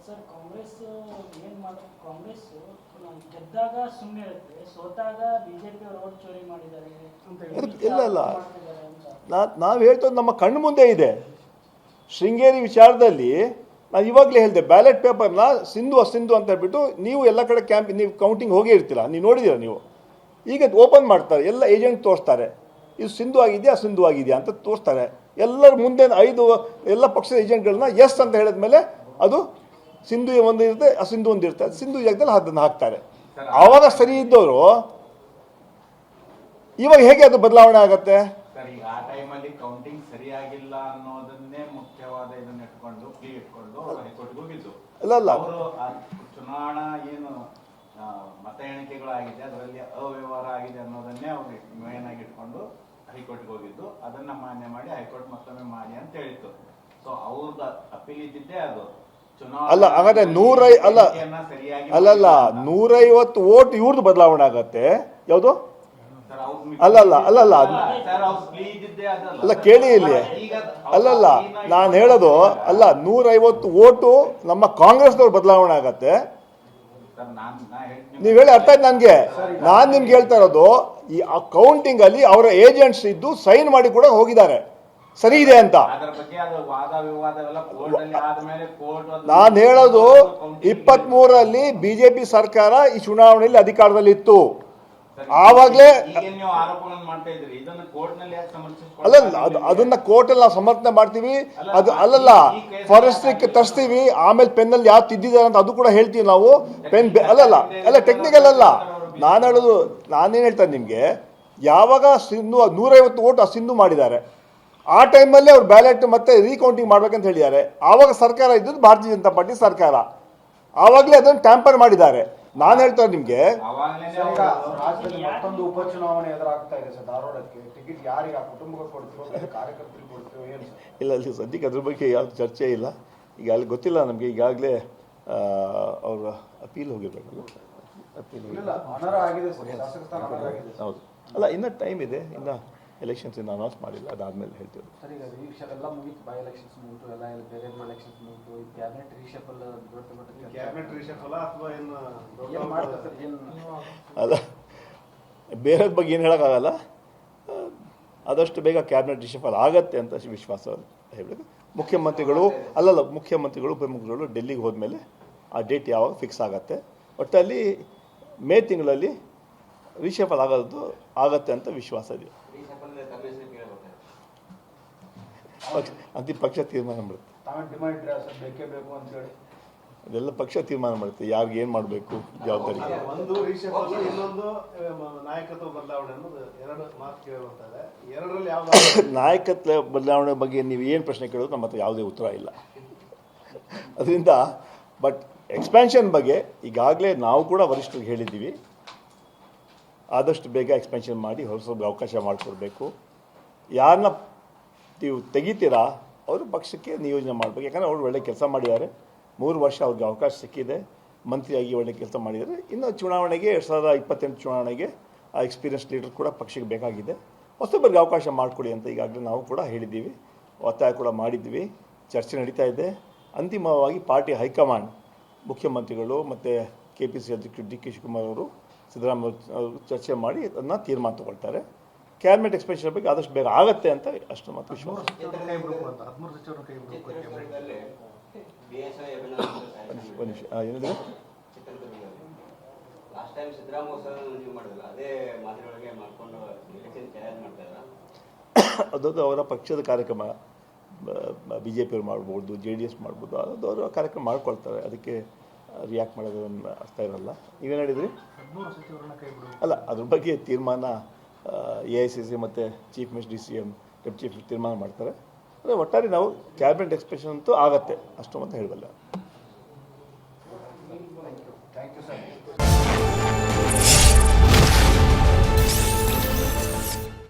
Sir Congress ಏನು ಮಾಡೋದು, ಕಾಂಗ್ರೆಸ್ ಗೆದ್ದಾಗ ಸುಮ್ಮನೆ ಇರುತ್ತೆ, ಸೋತಾಗ ಬಿಜೆಪಿ ಅವರು ಓಟ್ ಚೋರಿ ಮಾಡಿದ್ದಾರೆ ಅಂತ ಇಲ್ಲ ನಾವು ಹೇಳ್ತೋದು ನಮ್ಮ ಕಣ್ಣು ಮುಂದೆ ಇದೆ. ಶೃಂಗೇರಿ ವಿಚಾರದಲ್ಲಿ ನಾನು ಇವಾಗಲೇ ಹೇಳಿದೆ, ಬ್ಯಾಲೆಟ್ ಪೇಪರ್ನ ಸಿಂಧು ಅಸಿಂಧು ಅಂತ ಹೇಳ್ಬಿಟ್ಟು ನೀವು ಎಲ್ಲ ಕಡೆ ನೀವು ಕೌಂಟಿಂಗ್ ಹೋಗೇ ಇರ್ತೀರ, ನೀವು ನೋಡಿದ್ದೀರ. ನೀವು ಈಗ ಓಪನ್ ಮಾಡ್ತಾರೆ, ಎಲ್ಲ ಏಜೆಂಟ್ ತೋರಿಸ್ತಾರೆ, ಇದು ಸಿಂಧು ಆಗಿದೆಯಾ ಅಸಿಂಧು ಆಗಿದೆಯಾ ಅಂತ ತೋರಿಸ್ತಾರೆ. ಎಲ್ಲರ ಮುಂದೆ 5 ಎಲ್ಲ ಪಕ್ಷದ ಏಜೆಂಟ್ಗಳನ್ನ ಎಸ್ ಅಂತ ಹೇಳಿದ್ಮೇಲೆ ಅದು ಸಿಂಧು ಒಂದು ಇರುತ್ತೆ, ಅಸಿಂಧು ಒಂದು ಇರುತ್ತೆ. ಸಿಂಧು ಜಾಗದಲ್ಲಿ ಅದನ್ನು ಹಾಕ್ತಾರೆ. ಆವಾಗ ಸರಿ ಇದ್ದವರು ಇವಾಗ ಹೇಗೆ ಅದು ಬದಲಾವಣೆ ಆಗತ್ತೆ? ಈಗ ಆ ಟೈಮಲ್ಲಿ ಕೌಂಟಿಂಗ್ ಸರಿಯಾಗಿಲ್ಲ ಅನ್ನೋದನ್ನೇ ಮುಖ್ಯವಾದ ಇದನ್ನ ಇಟ್ಕೊಂಡು ಹೈಕೋರ್ಟ್ಗೆ ಹೋಗಿದ್ದು. ಅಲ್ಲ ಅವರು ಚುನಾವಣಾ ಏನು ಮತ ಎಣಿಕೆಗಳಾಗಿದೆ ಅದರಲ್ಲಿ ಅವ್ಯವಹಾರ ಆಗಿದೆ ಅನ್ನೋದನ್ನೇ ಅವ್ರು ಮೇನ್ ಆಗಿ ಇಟ್ಕೊಂಡು ಹೈಕೋರ್ಟ್ಗೆ ಹೋಗಿದ್ದು. ಅದನ್ನ ಮಾನ್ಯ ಮಾಡಿ ಹೈಕೋರ್ಟ್ ಮತ್ತೊಮ್ಮೆ ಮಾಡಿ ಅಂತ ಹೇಳಿತ್ತು. ಸೊ ಅವ್ರದ್ದು ಅಪೀಲ್ ಇದ್ದಿದ್ದೇ ಅದು. ಅಲ್ಲ ಹಾಗಾದ್ರೆ 150 ಓಟ್ ಇವ್ರದ್ದು ಬದಲಾವಣೆ ಆಗತ್ತೆ. ಯಾವುದು? ಅಲ್ಲ ಕೇಳಿ ಇಲ್ಲಿ, ಅಲ್ಲಲ್ಲ ನಾನು ಹೇಳೋದು ಅಲ್ಲ, 150 ಓಟು ನಮ್ಮ ಕಾಂಗ್ರೆಸ್ನವ್ರು ಬದಲಾವಣೆ ಆಗತ್ತೆ. ನೀವು ಹೇಳಿ ಅರ್ಥ ಆಯ್ತು ನನಗೆ. ನಾನು ನಿಮ್ಗೆ ಹೇಳ್ತಾ ಇರೋದು, ಈ ಕೌಂಟಿಂಗ್ ಅಲ್ಲಿ ಅವರ ಏಜೆಂಟ್ಸ್ ಇದ್ದು ಸೈನ್ ಮಾಡಿ ಕೂಡ ಹೋಗಿದ್ದಾರೆ, ಸರಿ ಇದೆ ಅಂತ. ನಾನು ಹೇಳೋದು 23ರಲ್ಲಿ ಬಿಜೆಪಿ ಸರ್ಕಾರ ಈ ಚುನಾವಣೆಯಲ್ಲಿ ಅಧಿಕಾರದಲ್ಲಿ ಇತ್ತು. ಆವಾಗಲೇ ಅಲ್ಲಲ್ಲ, ಅದನ್ನ ಕೋರ್ಟಲ್ಲಿ ನಾವು ಸಮರ್ಥನೆ ಮಾಡ್ತೀವಿ. ಅದು ಅಲ್ಲಲ್ಲ, ಫಾರೆಸ್ಟ್ರಿಗೆ ತರಿಸ್ತೀವಿ, ಆಮೇಲೆ ಪೆನ್ನಲ್ಲಿ ಯಾವ್ದು ತಿದ್ದಿದ್ದಾರೆ ಅಂತ ಅದು ಕೂಡ ಹೇಳ್ತೀವಿ ನಾವು. ಪೆನ್ ಅಲ್ಲ ಟೆಕ್ನಿಕಲ್ ಅಲ್ಲ. ನಾನೇನು ಹೇಳ್ತಾರೆ ನಿಮಗೆ, ಯಾವಾಗ ಸಿಂಧು 150 ಓಟ್ ಸಿಂಧು ಮಾಡಿದ್ದಾರೆ, ಆ ಟೈಮಲ್ಲಿ ಅವ್ರು ಬ್ಯಾಲೆಟ್ ಮತ್ತೆ ರೀಕೌಂಟಿಂಗ್ ಮಾಡ್ಬೇಕಂತ ಹೇಳಿದ್ದಾರೆ. ಆವಾಗ ಸರ್ಕಾರ ಇದ್ದದ್ದು ಭಾರತೀಯ ಜನತಾ ಪಾರ್ಟಿ ಸರ್ಕಾರ, ಆವಾಗಲೇ ಅದನ್ನು ಟ್ಯಾಂಪರ್ ಮಾಡಿದ್ದಾರೆ. ನಾನು ಹೇಳ್ತಾರೆ ನಿಮಗೆ, ಮತ್ತೊಂದು ಉಪಚುನಾವಣೆ ಎದುರಾಗ್ತಾ ಇದೆ ಸರ್. ಧಾರವಾಡಕ್ಕೆ ಟಿಕೆಟ್ ಯಾರಿಗೆ, ಆ ಕುಟುಂಬಕ್ಕೆ ಕೊಡ್ತೀರೋ ಕಾರ್ಯಕರ್ತರಿಗೆ ಕೊಡ್ತೀರೋ ಏನು ಸರ್? ಇಲ್ಲ ಅಲ್ಲಿ ಸದ್ಯಕ್ಕೆ ಅದ್ರ ಬಗ್ಗೆ ಯಾವ್ದು ಚರ್ಚೆ ಇಲ್ಲ. ಈಗ ಅಲ್ಲಿ ಗೊತ್ತಿಲ್ಲ ನಮಗೆ. ಈಗಾಗಲೇ ಅವ್ರ ಅಪೀಲ್ ಹೋಗಿರ್ಬೇಕು. ಹೌದು, ಅಲ್ಲ ಇನ್ನು ಟೈಮ್ ಇದೆ, ಇನ್ನು ಎಲೆಕ್ಷನ್ಸ್ ಇನ್ನು ಅನೌನ್ಸ್ ಮಾಡಿಲ್ಲ, ಅದಾದ್ಮೇಲೆ ಹೇಳ್ತೀವಿ. ಅಲ್ಲ ಬೇರೆ ಬಗ್ಗೆ ಏನು ಹೇಳೋಕ್ಕಾಗಲ್ಲ. ಆದಷ್ಟು ಬೇಗ ಕ್ಯಾಬಿನೆಟ್ ರಿಷಫಲ್ ಆಗತ್ತೆ ಅಂತ ವಿಶ್ವಾಸ ಹೇಳಬೇಕು. ಮುಖ್ಯಮಂತ್ರಿಗಳು ಉಪಮುಖ್ಯಮಂತ್ರಿಗಳು ಡೆಲ್ಲಿಗೆ ಹೋದ್ಮೇಲೆ ಆ ಡೇಟ್ ಯಾವಾಗ ಫಿಕ್ಸ್ ಆಗತ್ತೆ. ಒಟ್ಟಲ್ಲಿ ಮೇ ತಿಂಗಳಲ್ಲಿ ರಿಷಫಲ್ ಆಗತ್ತೆ ಅಂತ ವಿಶ್ವಾಸ ಇದೆ. ಅಂತಿಮ ಪಕ್ಷ ತೀರ್ಮಾನ ಮಾಡುತ್ತೆ. ಅದೆಲ್ಲ ಪಕ್ಷ ತೀರ್ಮಾನ ಮಾಡುತ್ತೆ, ಯಾರಿಗೆ ಏನು ಮಾಡಬೇಕು, ಜವಾಬ್ದಾರಿ. ನಾಯಕತ್ವ ಬದಲಾವಣೆ ಬಗ್ಗೆ ನೀವು ಏನು ಪ್ರಶ್ನೆ ಕೇಳೋದು ನಮ್ಮ ಹತ್ರ ಯಾವುದೇ ಉತ್ತರ ಇಲ್ಲ. ಅದರಿಂದ ಬಟ್ ಎಕ್ಸ್ಪ್ಯಾನ್ಷನ್ ಬಗ್ಗೆ ಈಗಾಗಲೇ ನಾವು ಕೂಡ ವರಿಷ್ಠರಿಗೆ ಹೇಳಿದ್ದೀವಿ, ಆದಷ್ಟು ಬೇಗ ಎಕ್ಸ್ಪ್ಯಾನ್ಷನ್ ಮಾಡಿ ಹೊರಸೋದು ಅವಕಾಶ ಮಾಡಿಕೊಡ್ಬೇಕು. ಯಾರನ್ನ ನೀವು ತೆಗಿತೀರಾ ಅವರು ಪಕ್ಷಕ್ಕೆ ನಿಯೋಜನೆ ಮಾಡಬೇಕು. ಯಾಕಂದರೆ ಅವರು ಒಳ್ಳೆ ಕೆಲಸ ಮಾಡಿದ್ದಾರೆ, 3 ವರ್ಷ ಅವ್ರಿಗೆ ಅವಕಾಶ ಸಿಕ್ಕಿದೆ, ಮಂತ್ರಿಯಾಗಿ ಒಳ್ಳೆ ಕೆಲಸ ಮಾಡಿದ್ದಾರೆ. ಇನ್ನು ಚುನಾವಣೆಗೆ 2028 ಚುನಾವಣೆಗೆ ಆ ಎಕ್ಸ್ಪೀರಿಯನ್ಸ್ ಲೀಡರ್ ಕೂಡ ಪಕ್ಷಕ್ಕೆ ಬೇಕಾಗಿದೆ. ಹೊಸಬರಿಗೆ ಅವಕಾಶ ಮಾಡಿಕೊಡಿ ಅಂತ ಈಗಾಗಲೇ ನಾವು ಕೂಡ ಹೇಳಿದ್ದೀವಿ, ಒತ್ತಾಯ ಕೂಡ ಮಾಡಿದ್ವಿ, ಚರ್ಚೆ ನಡೀತಾ ಇದೆ. ಅಂತಿಮವಾಗಿ ಪಾರ್ಟಿ ಹೈಕಮಾಂಡ್, ಮುಖ್ಯಮಂತ್ರಿಗಳು ಮತ್ತು KPC ಅಧ್ಯಕ್ಷರು DK ಶಿವಕುಮಾರ್ ಅವರು, ಸಿದ್ದರಾಮಯ್ಯ ಅವರು ಚರ್ಚೆ ಮಾಡಿ ಅದನ್ನು ತೀರ್ಮಾನ ತಗೊಳ್ತಾರೆ. ಕ್ಯಾಬಿನೆಟ್ ಎಕ್ಸ್ಪೆನ್ಷನ್ ಬಗ್ಗೆ ಆದಷ್ಟು ಬೇಗ ಆಗತ್ತೆ ಅಂತ ಅಷ್ಟು ಮಾತ್ರ ವಿಶ್ವಾಸ. ಏನಿದೆ ಅದೊಂದು ಅವರ ಪಕ್ಷದ ಕಾರ್ಯಕ್ರಮ. BJP ಅವ್ರು ಮಾಡ್ಬೋದು, JDS ಮಾಡ್ಬೋದು, ಅದು ಅವರ ಕಾರ್ಯಕ್ರಮ ಮಾಡ್ಕೊಳ್ತಾರೆ. ಅದಕ್ಕೆ ರಿಯಾಕ್ಟ್ ಮಾಡೋದನ್ನು ಅರ್ಥ ಇರಲ್ಲ. ನೀವೇನು ಹೇಳಿದ್ರಿ? ಅಲ್ಲ, ಅದ್ರ ಬಗ್ಗೆ ತೀರ್ಮಾನ AICC ಮತ್ತು chief minister DCM deputy chief ತೀರ್ಮಾನ ಮಾಡ್ತಾರೆ. ಅಂದರೆ ಒಟ್ಟಾರೆ ನಾವು ಕ್ಯಾಬಿನೆಟ್ ಎಕ್ಸ್ಪೆನ್ಷನ್ ಅಂತೂ ಆಗತ್ತೆ, ಅಷ್ಟು ಅಂತ ಹೇಳಬಲ್ಲ.